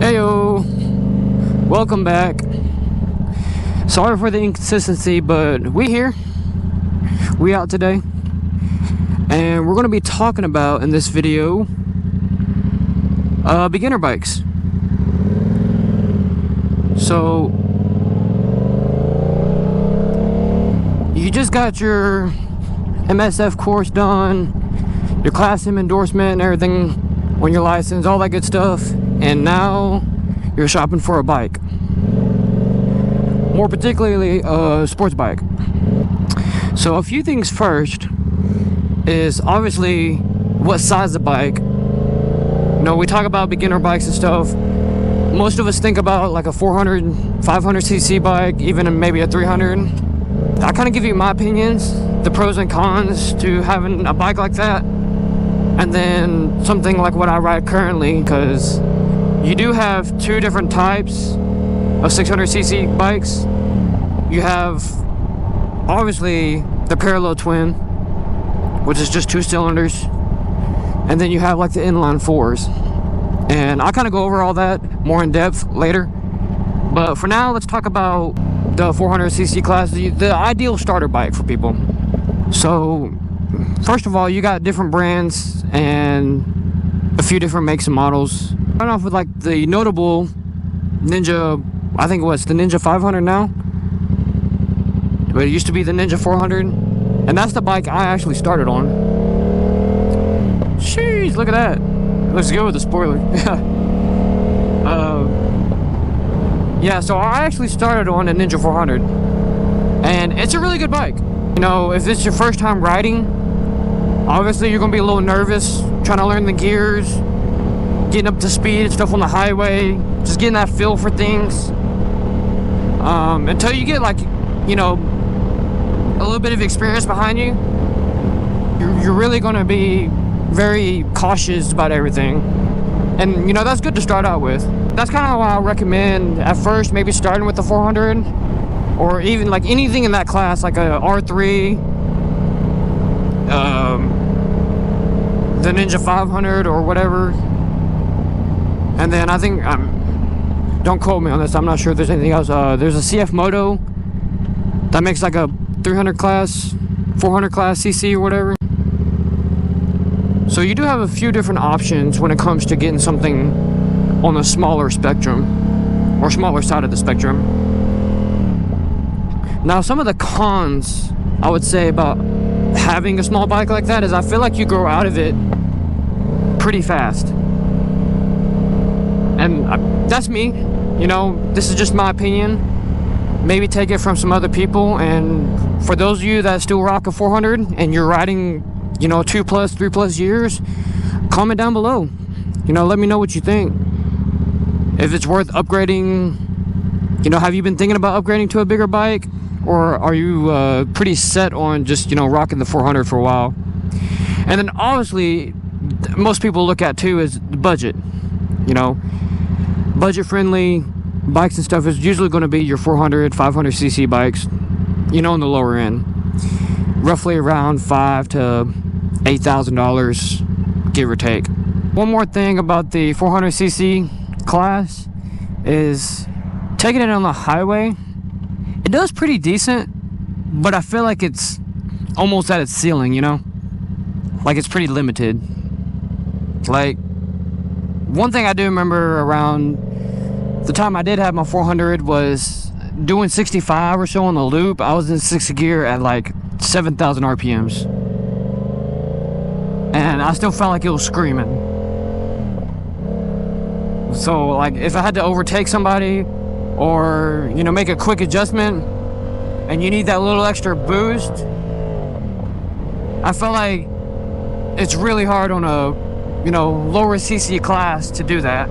Heyo, welcome back. Sorry for the inconsistency, but we here. We out today, and we're going to be talking about in this video beginner bikes. So you just got your MSF course done, your Class M endorsement and everything on your license, all that good stuff, and now you're shopping for a bike, more particularly a sports bike. So a few things first is obviously what size of bike. You know, we talk about beginner bikes and stuff. Most of us think about like a 400, 500cc bike, even maybe a 300. I kind of give you my opinions, the pros and cons to having a bike like that, and then something like what I ride currently, because you do have two different types of 600cc bikes. You have obviously the parallel twin, which is just 2 cylinders, and then you have like the inline 4s, and I'll kind of go over all that more in depth later. But for now, let's talk about the 400cc class, the ideal starter bike for people. So first of all, you got different brands and a few different makes and models. Starting off with like the notable Ninja, I think it was the Ninja 500 now, but it used to be the Ninja 400, and that's the bike I actually started on. Jeez, look at that. Let's go with the spoiler. Yeah, so I actually started on a Ninja 400, and it's a really good bike. You know, if it's your first time riding, obviously you're gonna be a little nervous trying to learn the gears, getting up to speed and stuff on the highway, just getting that feel for things, until you get, like, you know, a little bit of experience behind you. You're really gonna be very cautious about everything, and you know, that's good to start out with. That's kind of why I recommend at first maybe starting with the 400, or even like anything in that class, like a R3, the Ninja 500 or whatever. And then I think, don't quote me on this, I'm not sure if there's anything else. There's a CF Moto that makes like a 300 class, 400 class CC or whatever. So you do have a few different options when it comes to getting something on the smaller spectrum, or smaller side of the spectrum. Now, some of the cons I would say about having a small bike like that is I feel like you grow out of it pretty fast. And that's me, you know, this is just my opinion. Maybe take it from some other people, and for those of you that still rock a 400 and you're riding, you know, 2+, 3+ years, comment down below. You know, let me know what you think. If it's worth upgrading, you know, have you been thinking about upgrading to a bigger bike? Or are you pretty set on just, you know, rocking the 400 for a while? And then obviously, most people look at too is the budget. You know, budget friendly bikes and stuff is usually going to be your 400, 500cc bikes, you know, in the lower end. Roughly around $5,000 to $8,000, give or take. One more thing about the 400cc class is taking it on the highway. It does pretty decent, but I feel like it's almost at its ceiling, you know? Like it's pretty limited. Like, one thing I do remember around the time I did have my 400 was doing 65 or so on the loop. I was in 6th gear at like 7,000 RPMs. And I still felt like it was screaming. So, like, if I had to overtake somebody, or, you know, make a quick adjustment, and you need that little extra boost, I felt like it's really hard on a, you know, lower CC class to do that.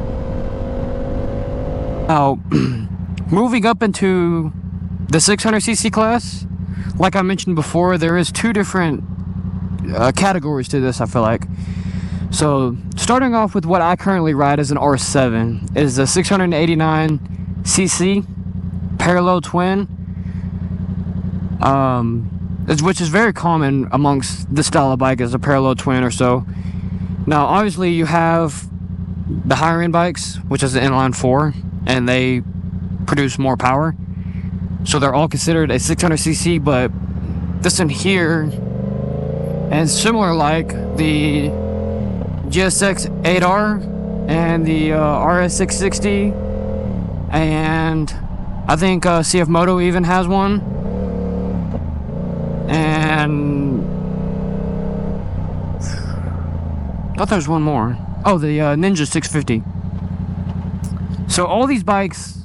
Now, moving up into the 600cc class, like I mentioned before, there is two different categories to this, I feel like. So, starting off with what I currently ride as an R7 is a 689cc parallel twin, which is very common amongst this style of bike as a parallel twin or so. Now, obviously, you have the higher end bikes, which is the Inline 4, and they produce more power. So they're all considered a 600cc, but this in here, and similar like the GSX 8R and the RS660, and I think CF Moto even has one, and I thought there was one more. Oh, the Ninja 650. So all these bikes,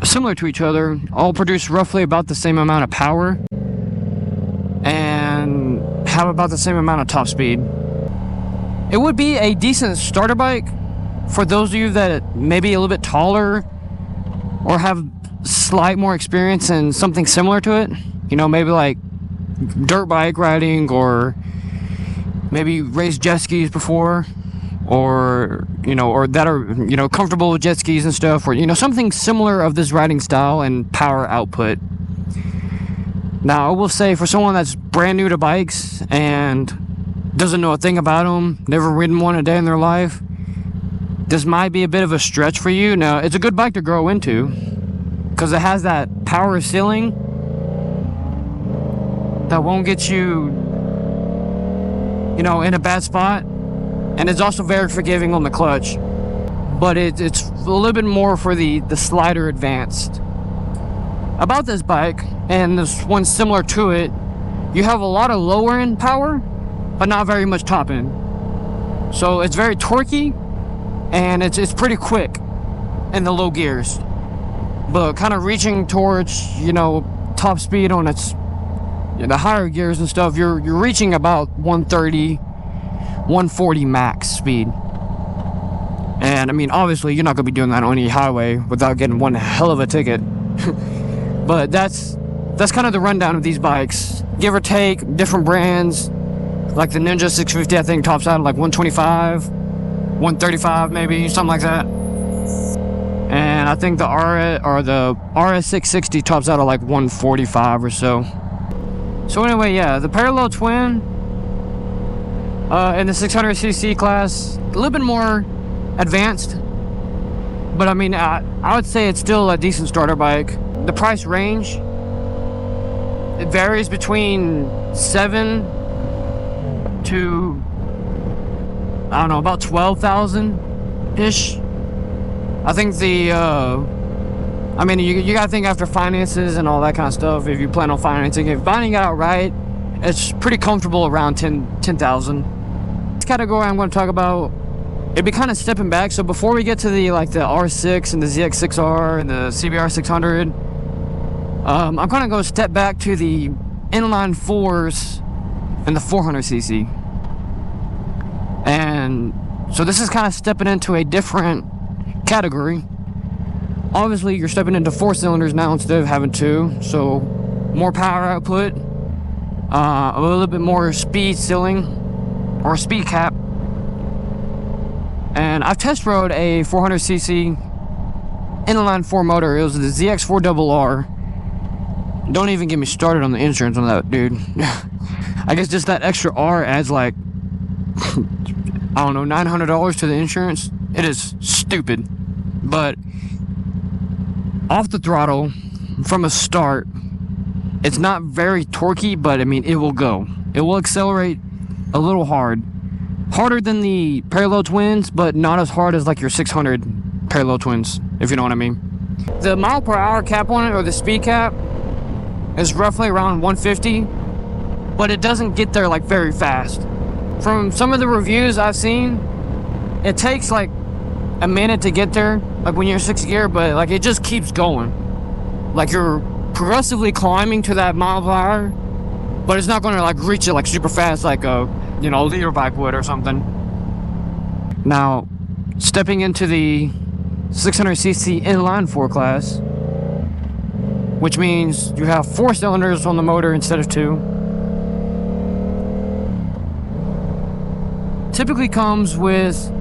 similar to each other, all produce roughly about the same amount of power and have about the same amount of top speed. It would be a decent starter bike for those of you that may be a little bit taller or have slight more experience in something similar to it. You know, maybe like dirt bike riding, or maybe raced jet skis before, or, you know, or that are, you know, comfortable with jet skis and stuff, or, you know, something similar of this riding style and power output. Now, I will say, for someone that's brand new to bikes and doesn't know a thing about them, never ridden one a day in their life, this might be a bit of a stretch for you. Now, it's a good bike to grow into because it has that power ceiling that won't get you, you know, in a bad spot, and it's also very forgiving on the clutch. But it's a little bit more for the slider advanced. About this bike, and this one similar to it, you have a lot of lower end power, but not very much top end. So it's very torquey, and it's pretty quick in the low gears, but kind of reaching towards, you know, top speed on its, you know, the higher gears and stuff. You're reaching about 130, 140 max speed. And I mean, obviously you're not gonna be doing that on any highway without getting one hell of a ticket. But that's kind of the rundown of these bikes, give or take. Different brands, like the Ninja 650, I think tops out at like 125, 135 maybe, something like that. And I think the RS660 tops out at like 145 or so. So anyway, yeah, the parallel twin in the 600cc class, a little bit more advanced, but I mean, I would say it's still a decent starter bike. The price range, it varies between 7 to, I don't know, about 12,000 ish. I think the I mean, you gotta think after finances and all that kind of stuff. If you plan on financing it, buying it outright, it's pretty comfortable around 10,000. This category I'm going to talk about, it'd be kind of stepping back. So before we get to the R6 and the ZX6R and the CBR 600, I'm going to go step back to the inline 4s and the 400cc. And so this is kind of stepping into a different category. Obviously, you're stepping into 4 cylinders now instead of having 2, so more power output, a little bit more speed ceiling or speed cap. And I've test rode a 400cc inline 4 motor. It was the ZX4RR. Don't even get me started on the insurance on that, dude. I guess just that extra R adds like, I don't know, $900 to the insurance. It is stupid. But off the throttle from a start, it's not very torquey, but I mean, it will go. It will accelerate a little hard. Harder than the parallel twins, but not as hard as like your 600 parallel twins, if you know what I mean. The mile per hour cap on it, or the speed cap, is roughly around 150, but it doesn't get there like very fast. From some of the reviews I've seen, it takes like a minute to get there, like when you're in 6th gear, but like it just keeps going. Like you're progressively climbing to that mile per hour, but it's not going to like reach it like super fast like a, you know, leader bike would or something. Now, stepping into the 600cc inline 4 class, which means you have 4 cylinders on the motor instead of 2. Typically comes with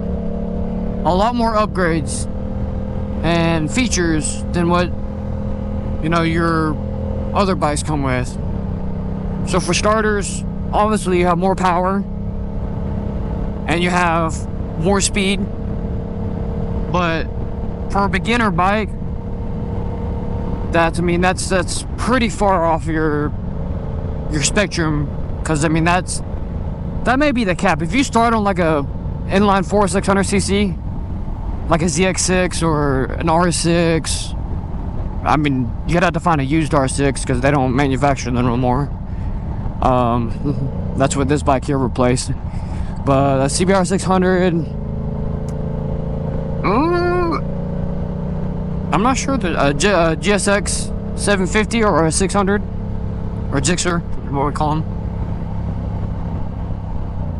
a lot more upgrades and features than what, you know, your other bikes come with. So for starters, obviously you have more power and you have more speed But for a beginner bike, that's pretty far off your spectrum, because I mean that may be the cap. If you start on like a inline 4 600cc, like a ZX6 or an R6, I mean, you'd have to find a used R6 because they don't manufacture them no more. That's what this bike here replaced. But a CBR 600, I'm not sure that a GSX 750 or a 600 or Jester, what we call them.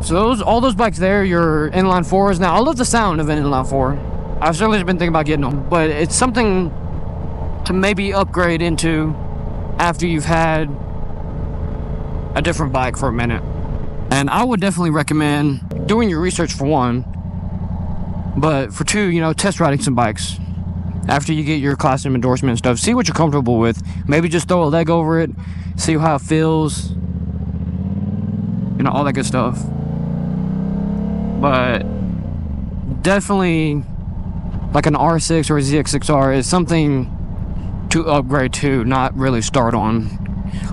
So all those bikes there, your inline 4s. Now, I love the sound of an inline 4. I've certainly been thinking about getting them, but it's something to maybe upgrade into after you've had a different bike for a minute. And I would definitely recommend doing your research for one, but for two, test riding some bikes after you get your class M endorsement and stuff. See what you're comfortable with. Maybe just throw a leg over it, see how it feels, all that good stuff. But definitely like an R6 or a ZX6R is something to upgrade to, not really start on.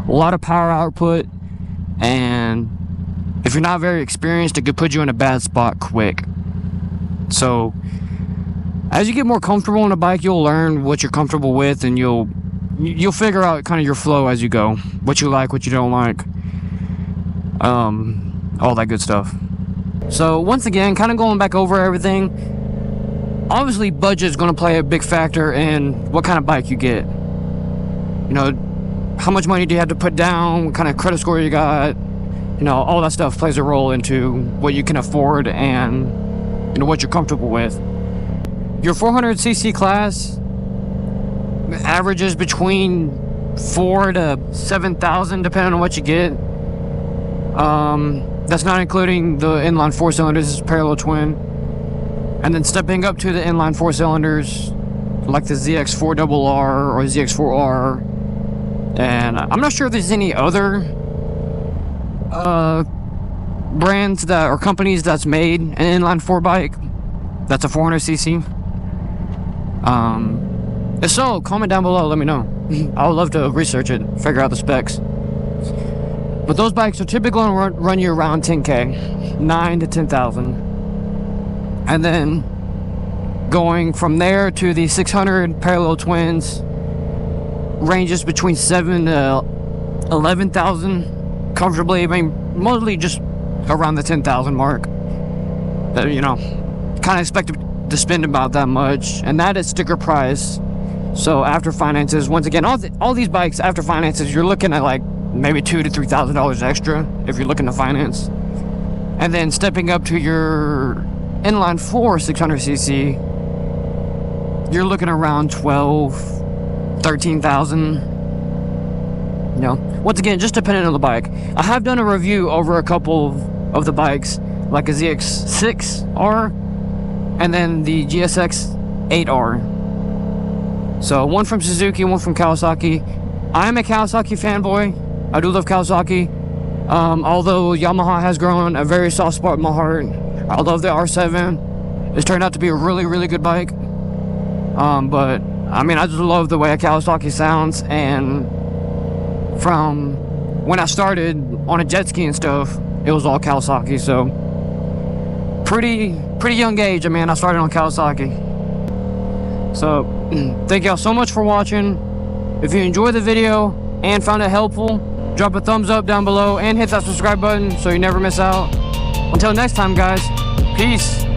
A lot of power output, and if you're not very experienced, it could put you in a bad spot quick. So as you get more comfortable on a bike, you'll learn what you're comfortable with, and you'll figure out kind of your flow as you go, what you like, what you don't like, all that good stuff. So once again, kind of going back over everything, obviously budget is going to play a big factor in what kind of bike you get. How much money do you have to put down, what kind of credit score you got, all that stuff plays a role into what you can afford and what you're comfortable with. Your 400cc class averages between 4,000 to 7,000 depending on what you get. That's not including the inline 4 cylinders, it's parallel twin. And then stepping up to the inline 4 cylinders, like the ZX4RR or ZX4R. And I'm not sure if there's any other brands or companies that's made an inline 4 bike that's a 400cc. If so, comment down below, let me know. I would love to research it, figure out the specs. But those bikes are typically going to run you around 10K, 9 to 10,000. And then going from there to the 600 parallel twins ranges between 7 to 11,000 comfortably. I mean, mostly just around the 10,000 mark. Kind of expect to spend about that much, and that is sticker price. So after finances, once again, all these bikes after finances, you're looking at like maybe $2,000 to $3,000 extra if you're looking to finance. And then stepping up to your inline 4 600cc, you're looking around 12,000, 13,000. Once again, just depending on the bike. I have done a review over a couple of the bikes, like a ZX6R and then the GSX 8R. So one from Suzuki, one from Kawasaki. I'm a Kawasaki fanboy. I do love Kawasaki. Although Yamaha has grown a very soft spot in my heart. I love the R7. It's turned out to be a really, really good bike. But I mean, I just love the way a Kawasaki sounds, and from when I started on a jet ski and stuff, it was all Kawasaki. So pretty young age, I started on Kawasaki. So thank y'all so much for watching. If you enjoyed the video and found it helpful, drop a thumbs up down below and hit that subscribe button so you never miss out. Until next time, guys, peace.